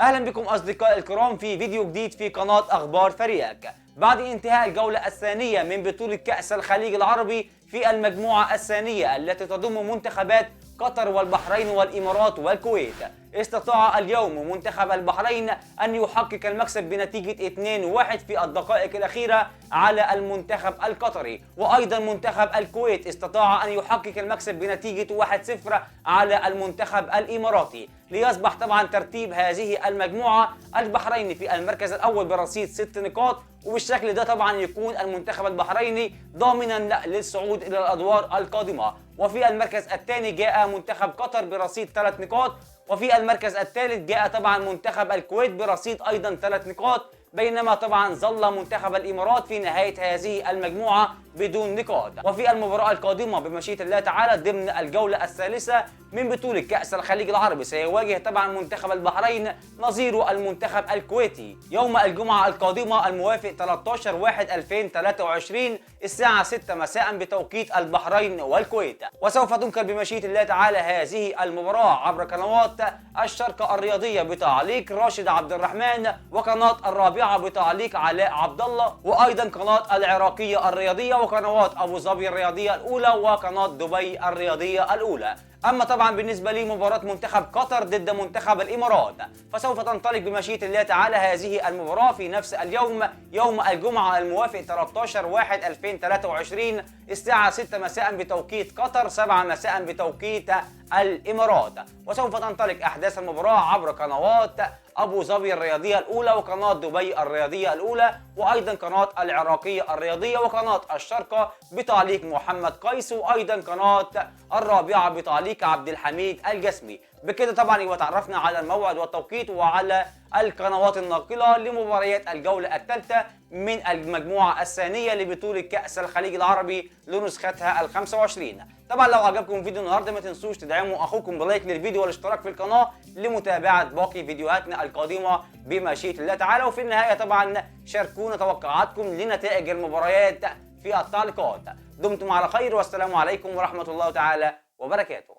اهلا بكم اصدقائي الكرام في فيديو جديد في قناة اخبار فريقك. بعد انتهاء الجولة الثانية من بطولة كأس الخليج العربي في المجموعة الثانية التي تضم منتخبات قطر والبحرين والامارات والكويت، استطاع اليوم منتخب البحرين ان يحقق المكسب بنتيجة 2-1 في الدقائق الاخيرة على المنتخب القطري، وايضا منتخب الكويت استطاع ان يحقق المكسب بنتيجة 1-0 على المنتخب الاماراتي، ليصبح طبعا ترتيب هذه المجموعة البحرين في المركز الاول برصيد 6 نقاط، وبالشكل ده طبعا يكون المنتخب البحريني ضامنا للصعود الى الادوار القادمة. وفي المركز الثاني جاء منتخب قطر برصيد 3 نقاط، وفي المركز الثالث جاء طبعا منتخب الكويت برصيد ايضا 3 نقاط، بينما طبعا ظل منتخب الامارات في نهايه هذه المجموعه بدون نقاط. وفي المباراه القادمه بمشيئه الله تعالى ضمن الجوله الثالثه من بطوله كاس الخليج العربي سيواجه طبعا منتخب البحرين نظير المنتخب الكويتي يوم الجمعه القادمه الموافق 13/1/2023 الساعه 6 مساء بتوقيت البحرين والكويت. وسوف تنقل بمشيئه الله تعالى هذه المباراه عبر قنوات الشرق الرياضيه بتعليق راشد عبد الرحمن، وقناه الرابعه بتعليق علاء عبد الله، وايضا قناه العراقيه الرياضيه، وقنوات ابو ظبي الرياضيه الاولى، وقناه دبي الرياضيه الاولى. اما طبعا بالنسبه لي مباراه منتخب قطر ضد منتخب الامارات فسوف تنطلق بمشيئه الله تعالى هذه المباراه في نفس اليوم يوم الجمعه الموافق 13/1/2023 الساعه 6 مساء بتوقيت قطر، 7 مساء بتوقيت الامارات. وسوف تنطلق احداث المباراه عبر قنوات ابو ظبي الرياضيه الاولى، وقناه دبي الرياضيه الاولى، وايضا قناه العراقيه الرياضيه، وقناه الشرق بتعليق محمد قيس، وايضا قناه الرابعه بتعليق عبد الحميد الجسمي. بكده طبعا يبقى تعرفنا على الموعد والتوقيت وعلى القنوات الناقله لمباريات الجوله الثالثه من المجموعه الثانيه لبطوله كاس الخليج العربي لنسختها ال 25. طبعا لو عجبكم فيديو النهارده ما تنسوش تدعموا اخوكم بلايك للفيديو والاشتراك في القناه لمتابعه باقي فيديوهاتنا القادمه بمشيئه الله تعالى. وفي النهايه طبعا شاركونا توقعاتكم لنتائج المباريات في التعليقات. دمتم على خير والسلام عليكم ورحمه الله تعالى وبركاته.